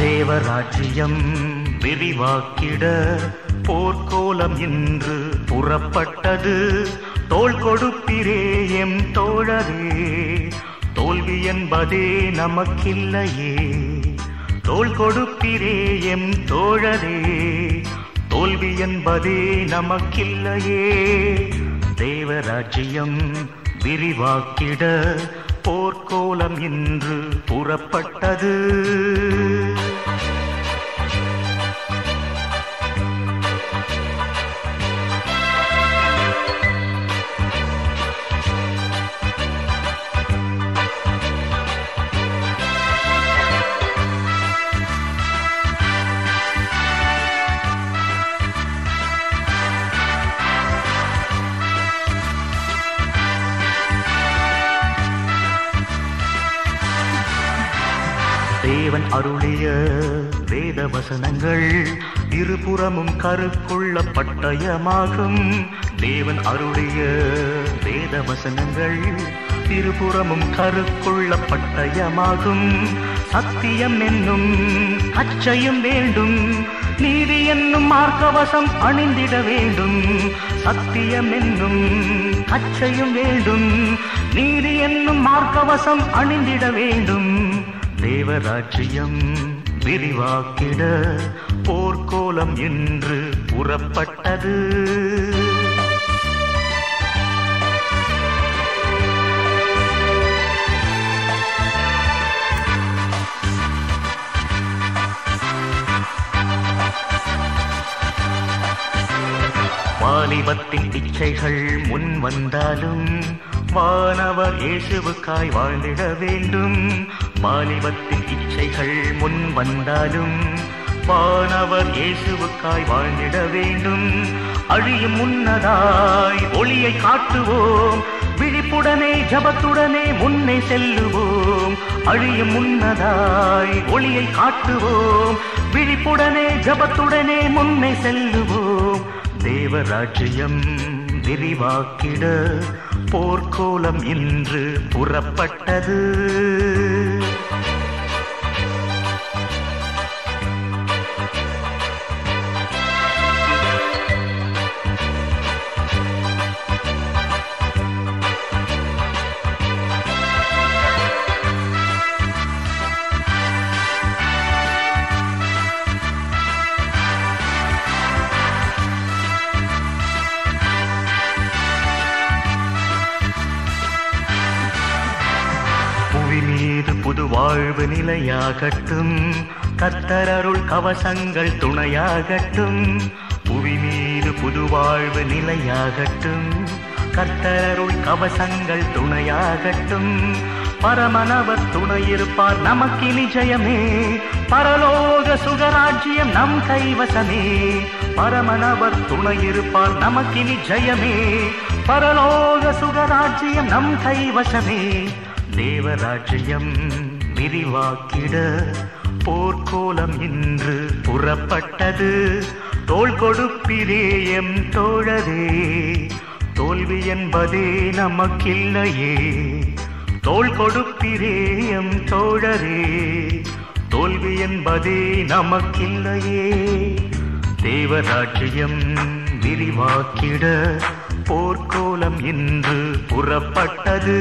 தேவராஜ்யம் விரிவாக்கிட போர்க்கோலம் இன்று புறப்பட்டது. தோள் கொடுப்பிரே எம் தோழரே, தோல்வி என்பதே நமக்கில்லையே. தோள் கொடுப்பிரே எம் தோழரே, தோல்வி என்பதே நமக்கில்லையே. தேவராஜ்யம் விரிவாக்கிட போர்க்கோலம் இன்று புறப்பட்டது. தேவன் அருளிய வேத வசனங்கள் இருபுறமும் கருக்குள்ள பட்டயமாகும். தேவன் அருளிய வேத வசனங்கள் இருபுறமும் கருக்குள்ள பட்டயமாகும். சத்தியம் என்னும் கச்சையும் வேண்டும், நீதி என்னும் மார்க்கவசம் அணிந்திட வேண்டும். சத்தியம் என்னும் கச்சையும் வேண்டும், நீதி என்னும் மார்க்கவசம் அணிந்திட வேண்டும். தேவராஜ்யம் விரிவாக்கிட போர்க்கோலம் என்று புறப்பட்டது. வாலிபத்தின் இச்சைகள் முன் வந்தாலும் வானவர் இயேசுவுக்காய் வாழ்ந்திட வேண்டும். வாலிபத்தின் இச்சைகள் முன் வந்தாலும் வானவர் இயேசுவுக்காய் வாழ்ந்திட வேண்டும். அழியும் முன்னதாய் ஒளியை காட்டுவோம், விழிப்புடனே ஜபத்துடனே முன்னே செல்லுவோம். அழியும் முன்னதாய் ஒளியை காட்டுவோம், விழிப்புடனே ஜபத்துடனே முன்னே செல்லுவோம். தேவராஜ்யம் விரிவாக்கிட போர்க்கோலம் இன்று புறப்பட்டது. புது வாழ்வு நிலையாகட்டும், கர்த்தர் அருள் கவசங்கள் துணையாகட்டும். புவி மீது புது வாழ்வு நிலையாகட்டும், கர்த்தர் அருள் கவசங்கள் துணையாகட்டும். பரமனவர் துணையிருப்பார் நமக்கினி ஜெயமே, பரலோக சுகராஜ்யம் நம் கைவசமே. பரமனவர் துணையிருப்பார் நமக்கினி ஜெயமே, பரலோக சுகராஜ்யம் நம் கைவசமே. தேவராஜ்யம் விரிவாக்கிட போர்க்கோலம் இன்று புறப்பட்டது. தோள் கொடுப்பிரே எம் தோழரே, தோல்வி என்பதே நமக்கில்லையே. தோள் கொடுப்பிரே எம் தோழரே, தோல்வி என்பதே நமக்கில்லையே. தேவராஜ்யம் விரிவாக்கிட போர்க்கோலம் இன்று புறப்பட்டது.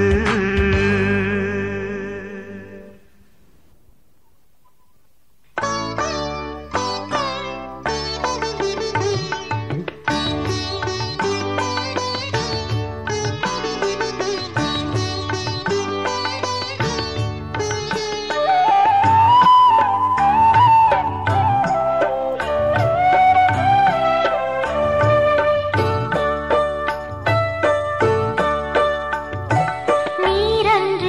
நீரன்று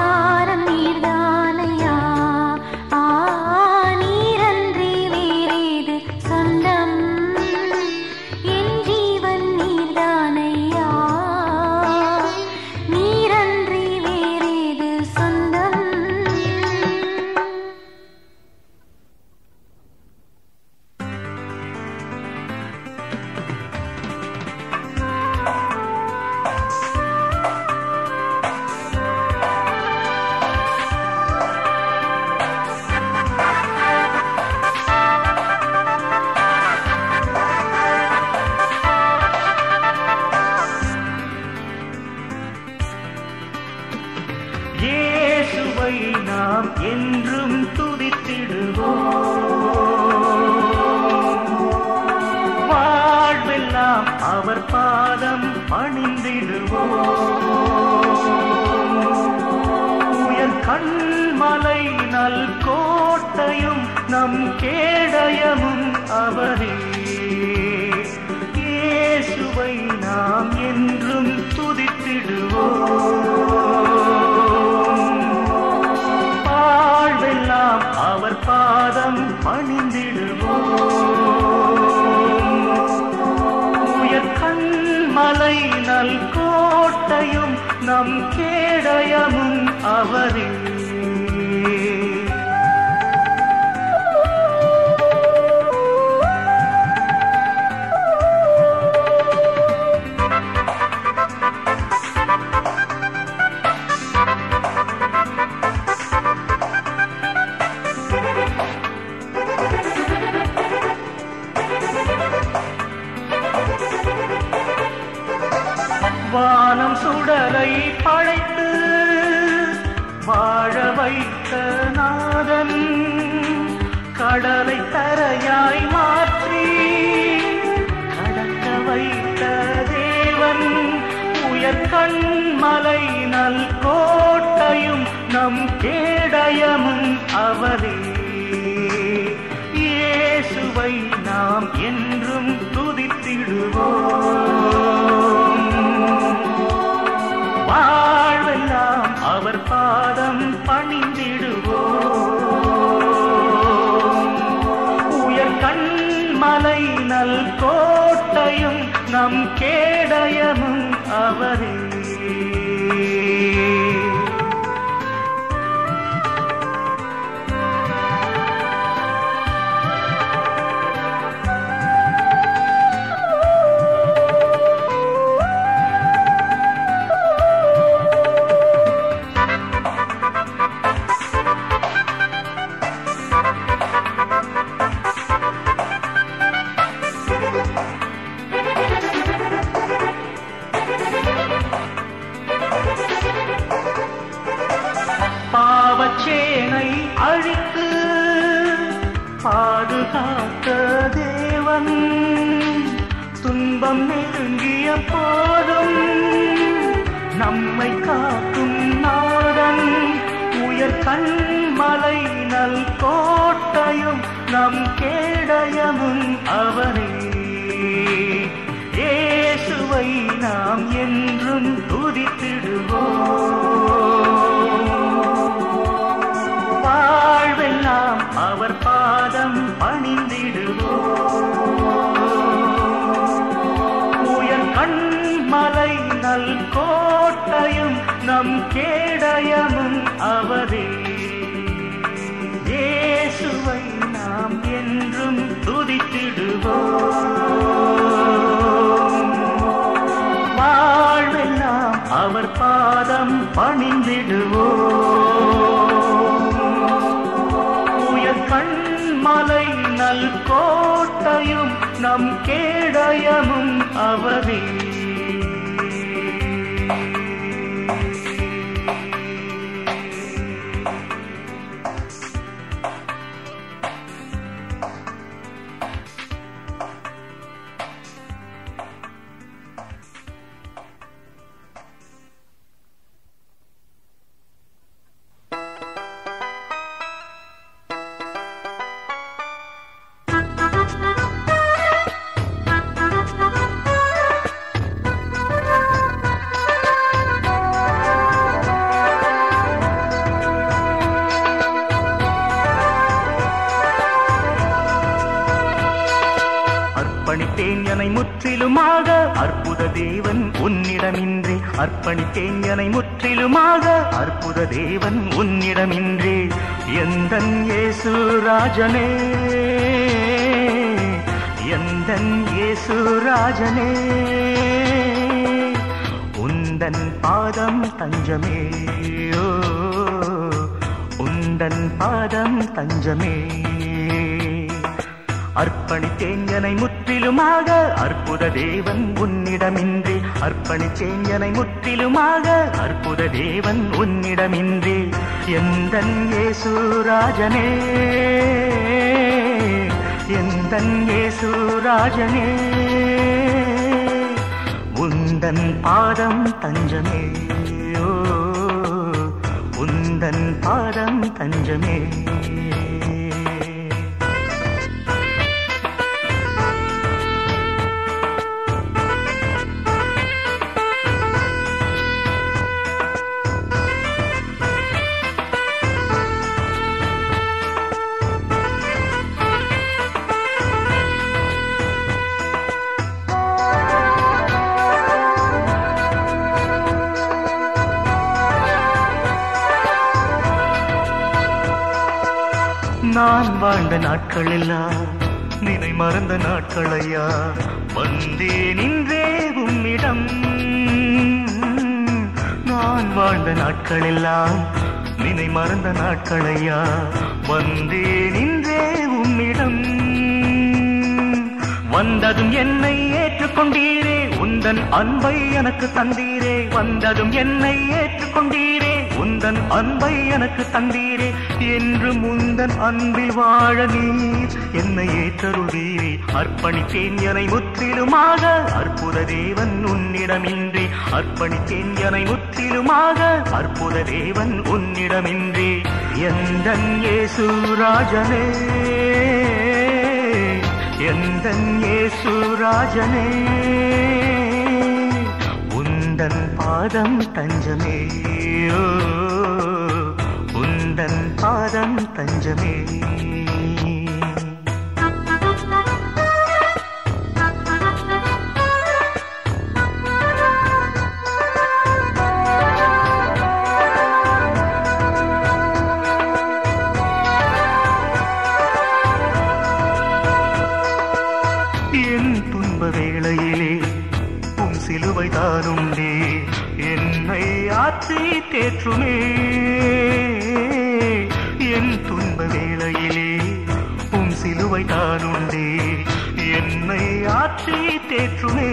ஆதாரம் நீர்தானையா. நீரன்றி வேறேது சொந்தம், என் ஜீவன் நீர்தானையா. நீரன்றி வேறேது சொந்தம். இயேசுவை நாம் என்றும் துதித்திடுவோம், வாழ்வெல்லாம் அவர் பாதம் பணிந்திடுவோம். உயர் கண்மலை நல் கோட்டையும் நம் கேடயமும் அவரே. இயேசுவை நாம் என்றும் துதித்திடுவோம், வாழ்வெல்லாம் அவர் பாதம் பணிந்திடுவோம். உயர் கண்மலை நல் கோட்டையும் நம் கேடயமும் அவரே. வானம் சுடரை படைத்து வாழ வைத்த நாதன், கடலை தரையாய் மாற்றி கடக்க வைத்த தேவன். உயர் கண்மலை நல் கோட்டையும் நம் கேடயமும் அவரே. இயேசுவை நாம் என்றும் துதித்திடுவோம், வாழ்வெல்லாம் அவர் பாதம் பணிந்திடுவோம். உயர் கண்மலை நல் கோட்டையும் நம் கேடயமும் அவரே. பாவச்சேனை அழித்து பாதுகாத்த தேவன், துன்பம் நெருங்கிய போதும் நம்மை காக்கும் நாதன். உயர் கண்மலை நல் கோட்டையும் நம் கேடயமும் அவரே. இயேசுவை நாம் என்றும் துதித்திடுவோம், வாழ்வெல்லாம் அவர் பாதம் பணிந்திடுவோம். உயர் கண்மலை நல் கோட்டையும் நம் கேடயமும் அவரே. இயேசுவை நாம் என்றும் துதித்திடுவோம், வாழ்வெல்லாம் அவர் பாதம் பணிந்திடுவோம். உயர் கண்மலை நல் கோட்டையும் நம் கேடயமும் அவரே. அர்ப்பணித்தேன் என்னை முற்றிலுமாக அற்புத தேவன் உன்னிடமின்றி அர்ப்பணித்தேன் என்னை முற்றிலுமாக அற்புத தேவன் உன்னிடமின்றி எந்தன் இயேசு ராஜனே எந்தன் இயேசு ராஜனே உந்தன் பாதம் தஞ்சமே உந்தன் பாதம் தஞ்சமே அர்ப்பணித்தேன் என்னை முற்றிலுமாக அற்புத தேவன் உன்னிடமின்றி அர்ப்பணித்தேன் என்னை முற்றிலுமாக அற்புத தேவன் உன்னிடமின்றி எந்தன் இயேசு ராஜனே எந்தன் இயேசு ராஜனே உந்தன் பாதம் தஞ்சமே உந்தன் பாதம் தஞ்சமே நான் வாழ்ந்த நாட்களெல்லாம் நினை மறந்த நாட்களையா வந்தே நின்றே உம்மிடம் நான் வாழ்ந்த நாட்களெல்லாம் நினை மறந்த நாட்களையா வந்தே நின்றே உம்மிடம் வந்ததும் என்னை ஏற்றுக்கொண்டீரே உந்தன் அன்பை எனக்கு தந்தீரே வந்ததும் என்னை ஏற்றுக்கொண்டீரே உந்தன் அன்பை எனக்கு தந்தீரே என்று முந்தன் அன்பில் வாழ நீர் என்னை ஏற்றருளீரே அர்ப்பணித்தேன் என்னை முற்றிலுமாக அற்புத தேவன் உன்னிடமின்றி அர்ப்பணித்தேன் என்னை முற்றிலுமாக அற்புத தேவன் உன்னிடமின்றி எந்தன் இயேசு ராஜனே எந்தன் இயேசு ராஜனே உந்தன் பாதம் தஞ்சமே உந்தன் பாதம் தஞ்சமே என் துன்ப வேளையிலே உன் சிலுவை தாருண்டே என்னை ஆற்றி தேற்றுமே என் துன்ப வேளையிலே உன் சிலுவை தாருண்டே என்னை ஆற்றி தேற்றுமே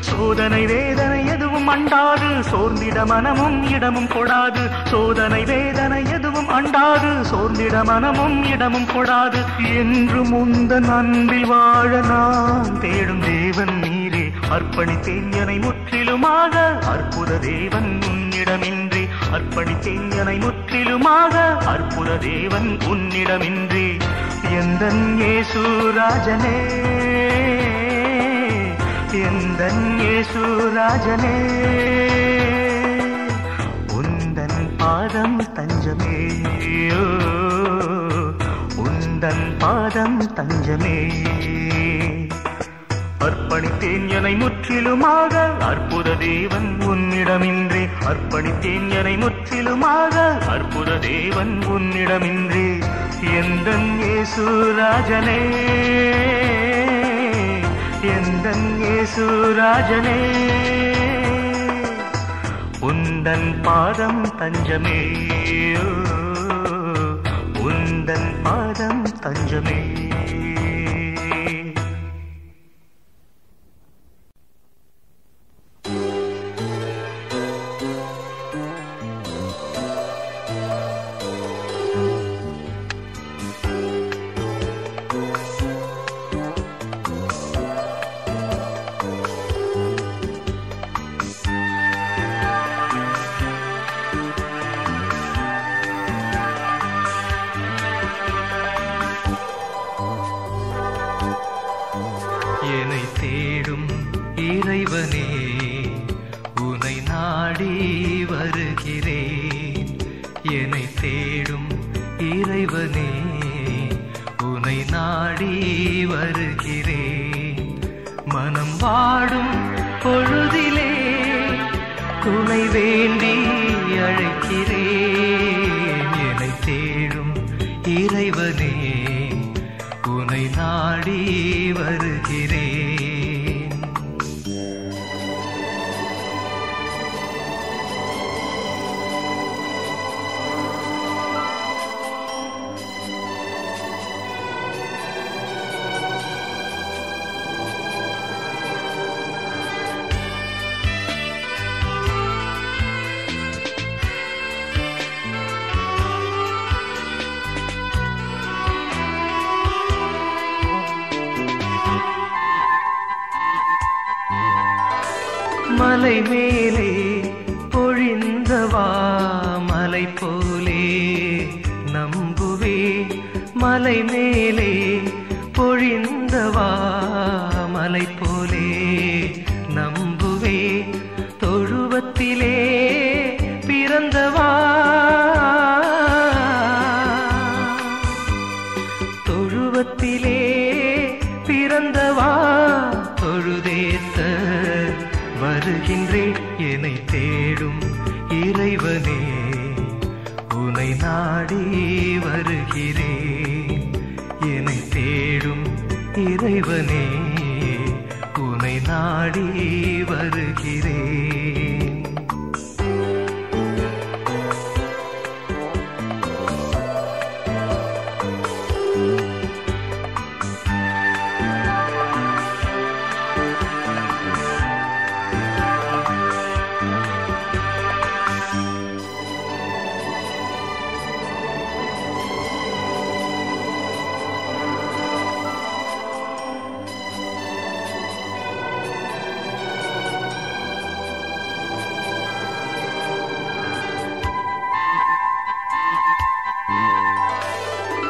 சோதனை வேதனை எதுவும் அண்டாது சோர்ந்திட மனமும் இடமும் கொடாது சோதனை வேதனை எதுவும் அண்டாது சோர்ந்திட மனமும் இடமும் கொடாது என்று முந்தன் அன்பில் வாழ நான் தேடும் தேவன் நீரே அர்ப்பணித்தேன் என்னை முற்றிலுமாக அற்புத தேவன் உன்னிடமின்றி அர்ப்பணித்தேன் என்னை முற்றிலுமாக அற்புத தேவன் உன்னிடமின்றி எந்தன் இயேசு ராஜனே எந்தன் இயேசு ராஜனே உந்தன் பாதம் தஞ்சமே உந்தன் பாதம் தஞ்சமே அர்ப்பணித்தேன் என்னை முற்றிலுமாக அற்புத தேவன் உன்னிடமின்றி அர்ப்பணித்தேன் என்னை முற்றிலுமாக அற்புத தேவன் உன்னிடமின்றி எந்தன் இயேசு ராஜனே எந்தன் இயேசு ராஜனே உந்தன் பாதம் தஞ்சமே உந்தன் பாதம் தஞ்சமே இறைவனே உனை நாடி வருகிறேன் என்னை தேடும் இறைவனே உனை நாடி நாடி வருகிறேன். மனம் வாடும் பொழுதிலே துணை வேண்டி அழைக்கிறேன். என்னை தேடும் இறைவனே உனை நாடி வருகிறேன். மலை மேலே பொழிந்தவா மலை போலே நம்புவே. மலை மேலே பொழிந்தவா மலை போலே நம்புவே. தொழுவத்திலே பிறந்தவா தொழுவத்திலே பிறந்தவா தொழுதேத்த வருகின்றேன். என்னை தேடும் இறைவனே உனை நாடி வருகிறேன். என்னை தேடும் இறைவனே உனை நாடி வருகிறேன்.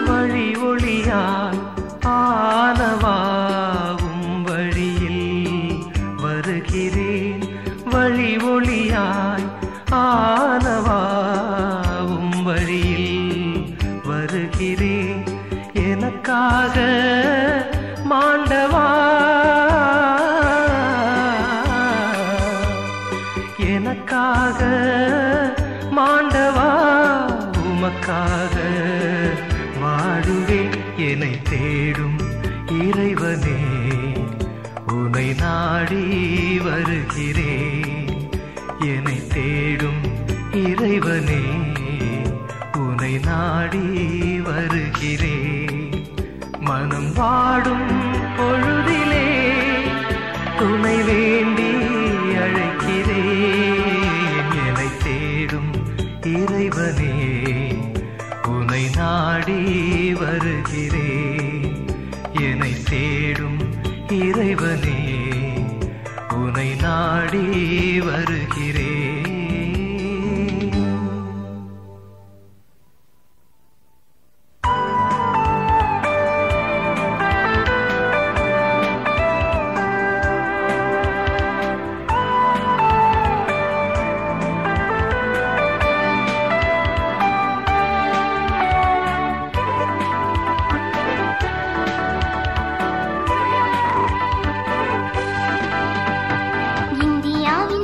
வழி ஒளியாய் ஆனவாவும் வழியில் வருகிறேன். வழி ஒளியாய் ஆனவாவும் வழியில் வருகிறேன். எனக்காக மாண்டவா எனக்காக மாண்டவா உமக்காக வாடுவேன். என்னை தேடும் இறைவனே உனை நாடி வருகிறேன். என்னை தேடும் இறைவனே உனை நாடி வருகிறேன். மனம் வாடும் பொழுதிலே துணை வேண்டி அழைக்கிறேன். என்னை தேடும் இறைவனே உனை நாடி வருகிறேன். என்னை தேடும் இறைவனே உனை நாடி வருகிறேன். இந்தியாவின்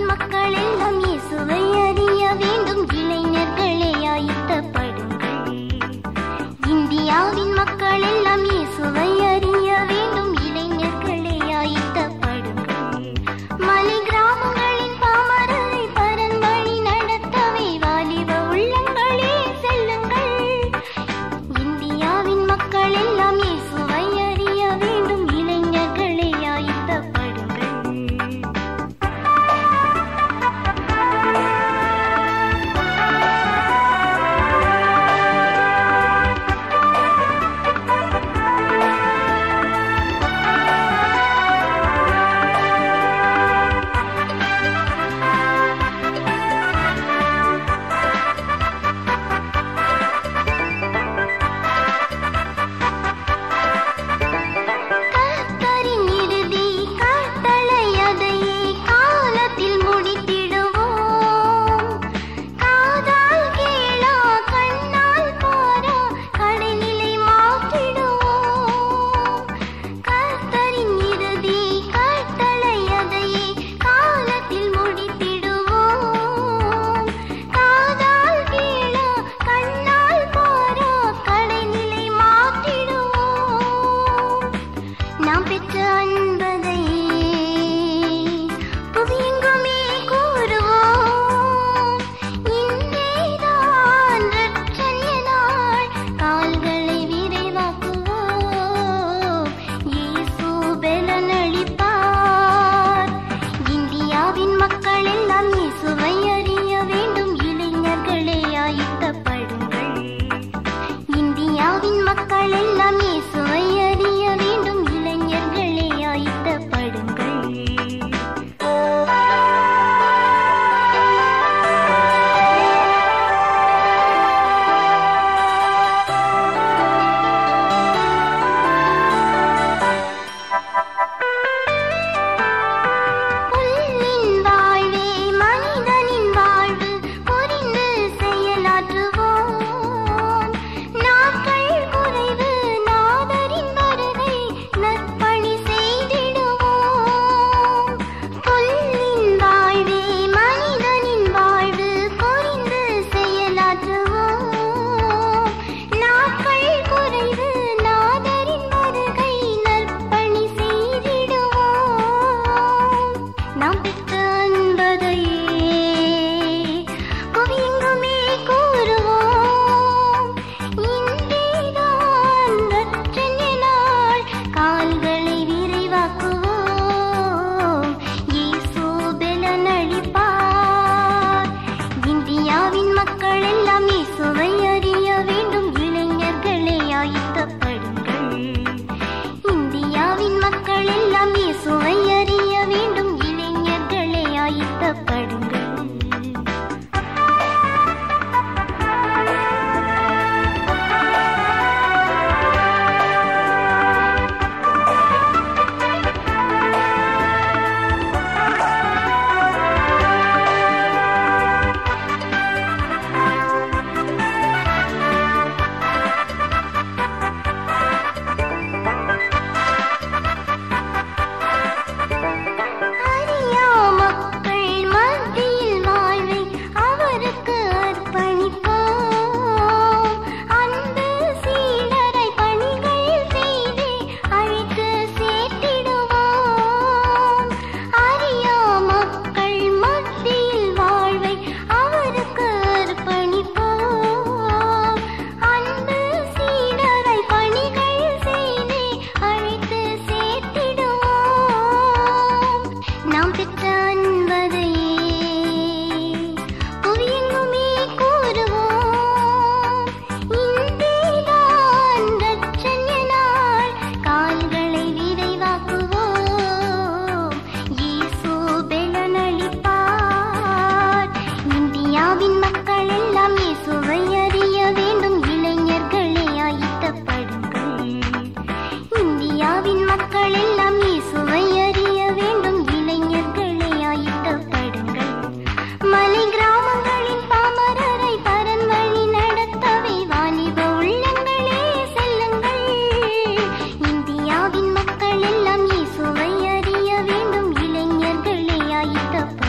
மக்கள் எல்லாம் இயேசுவை அறிய வேண்டும். இளைஞர்களே ஆயத்தப்படுங்கள். இந்தியாவின் மக்கள் எல்லாம் இயேசுவை அறிய வேண்டும். இளைஞர்களே ஆயத்தப்படுங்கள். மலை கிராமங்களின் பாமரரை பரன் வழி நடத்தவே வாலிப உள்ளங்களே செல்லுங்கள். இந்தியாவின் மக்கள் எல்லாம் இயேசுவை அறிய வேண்டும். இளைஞர்களே ஆயத்தப்படுங்கள்.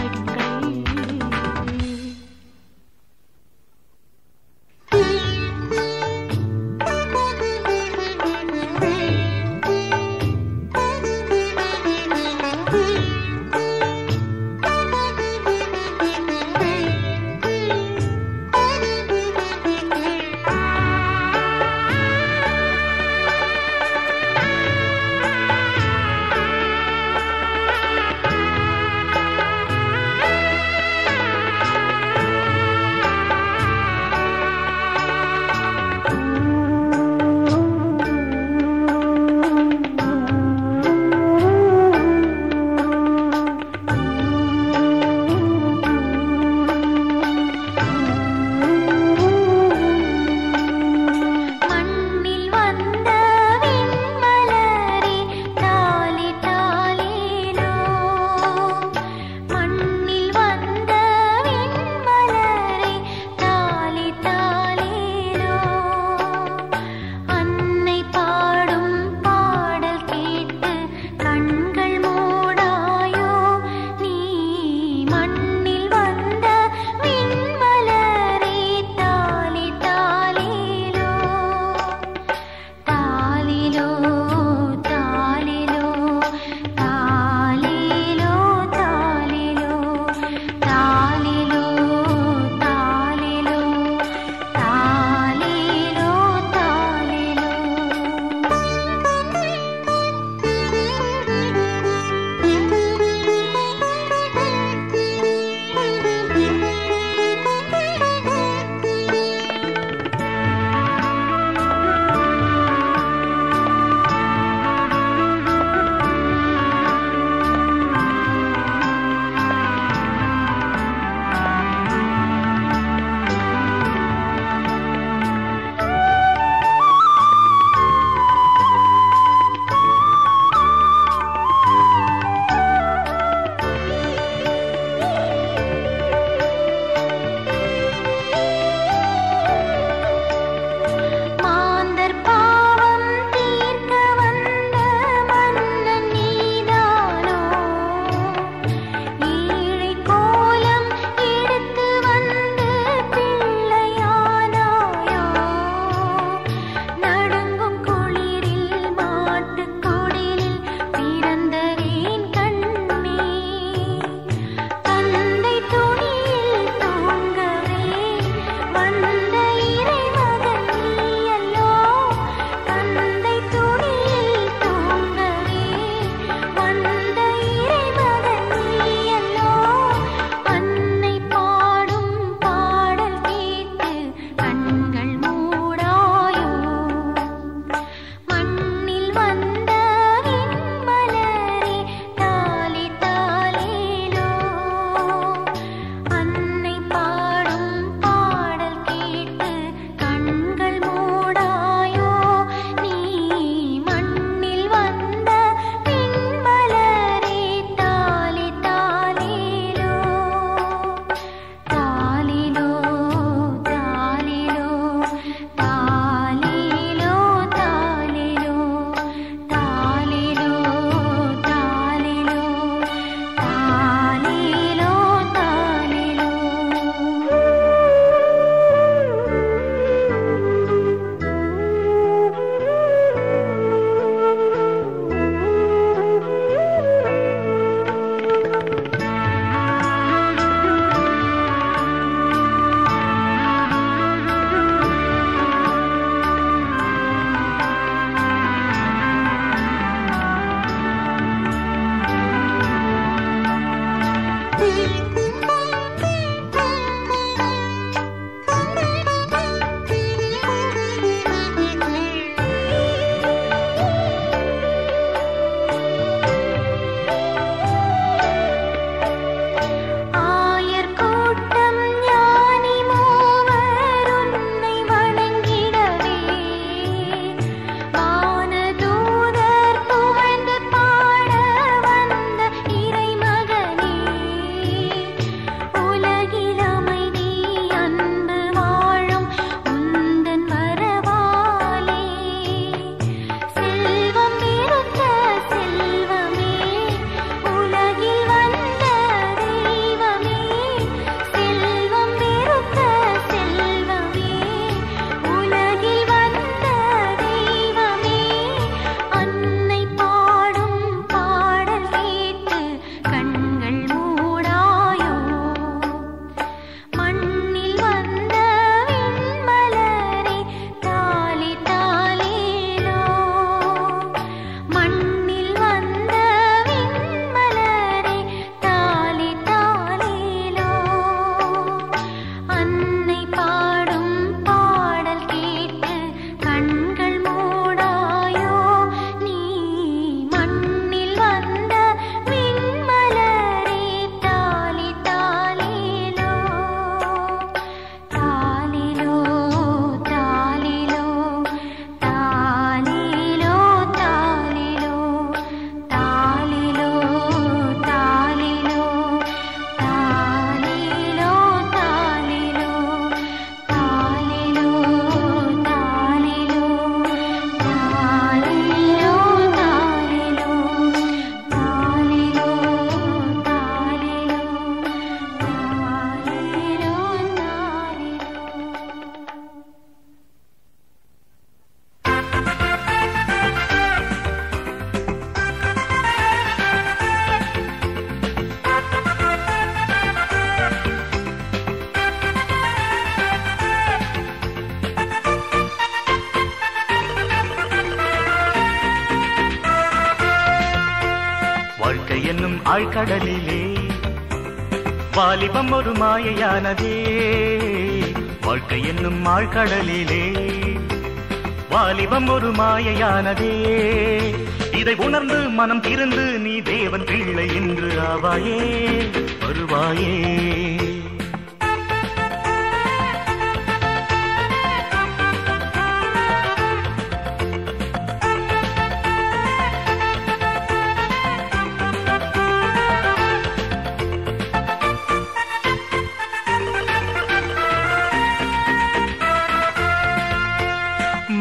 ஆழ்கடலிலே வாலிபம் ஒரு மாயையானதே வாழ்க்கை என்னும் ஆழ்கடலிலே வாலிபம் ஒரு மாயையானதே இதை உணர்ந்து மனம் திறந்து நீ தேவன் பிள்ளை என்று ஆவாயே வருவாயே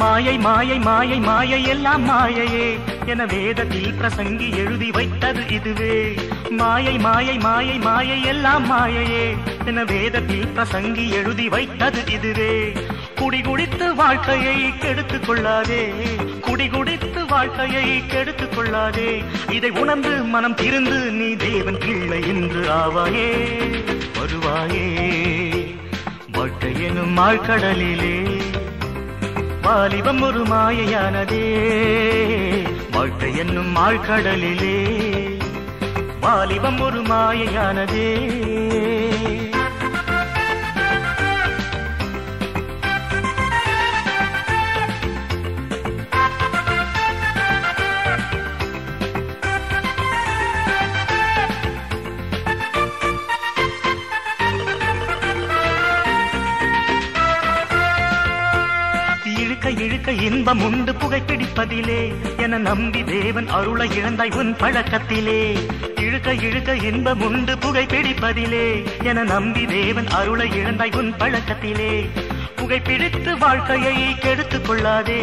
மாயை மாயை மாயை மாயை எல்லாம் மாயையே என வேதத்தில் பிரசங்கி எழுதி வைத்தது இதுவே மாயை மாயை மாயை மாயை எல்லாம் மாயையே என வேதத்தில் பிரசங்கி எழுதி வைத்தது இதுவே குடிகுடித்து வாழ்க்கையை கெடுத்துக் கொள்ளாதே குடிகுடித்து வாழ்க்கையை கெடுத்துக் கொள்ளாதே இதை உணர்ந்து மனம் திறந்து நீ தேவன் பிள்ளை என்று ஆவாயே வருவாயே வாழ்க்கை எனும் ஆழ்கடலிலே வாலிபம் ஒரு மாயையானதே வாழ்க்கை என்னும் ஆழ்கடலிலே வாலிபம் ஒரு மாயையானதே இழுக்க இன்பம் உண்டு புகைப்பிடிப்பதிலே என நம்பி தேவன் அருளை இழந்தாய் உன் பழக்கத்திலே இழுக்க இழுக்க இன்பம் உண்டு புகைப்பிடிப்பதிலே என நம்பி தேவன் அருளை இழந்தாய் உன் பழக்கத்திலே புகைப்பிடித்து வாழ்க்கையை கெடுத்துக் கொள்ளாதே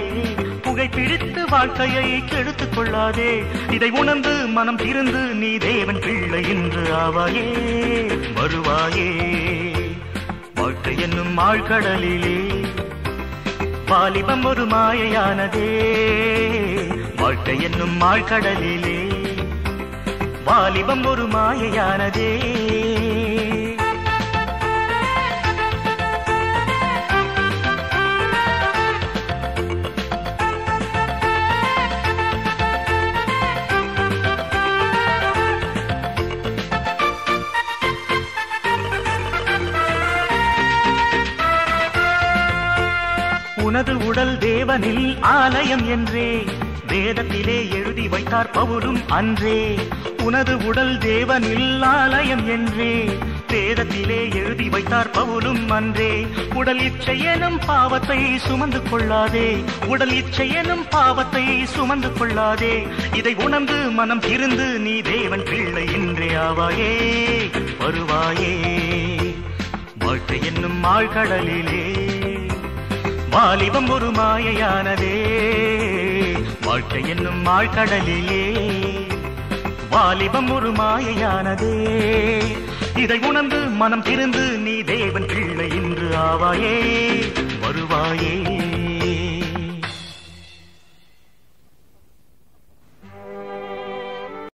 புகைப்பிடித்து வாழ்க்கையை கெடுத்துக் கொள்ளாதே இதை உணர்ந்து மனம் திறந்து நீ தேவன் பிள்ளை என்று ஆவாயே வருவாயே வாழ்க்கை என்னும் ஆழ்கடலிலே வாலிபம் ஒரு மாயையானதே வாழ்க்கை என்னும் ஆழ்கடலிலே வாலிபம் ஒரு மாயையானதே உனது உடல் தேவனில் ஆலயம் என்றே வேதத்திலே எழுதி வைத்தார் பவுலும் அன்றே உனது உடல் தேவனில் ஆலயம் என்றே வேதத்திலே எழுதி வைத்தார் பவுலும் அன்றே உடல் இச்சையெனும் பாவத்தை சுமந்து கொள்ளாதே உடல் இச்சையெனும் பாவத்தை சுமந்து கொள்ளாதே இதை உணர்ந்து மனம் திறந்து நீ தேவன் பிள்ளை என்றே ஆவாயே வருவாயே வாழ்க்கை என்னும் ஆழ்கடலிலே வாலிபம் ஒரு மாயையானதே வாழ்க்கை என்னும் ஆழ்கடலிலே வாலிபம் ஒரு மாயையானதே இதை உணர்ந்து மனம் திறந்து நீ தேவன் பிள்ளை என்று ஆவாயே வருவாயே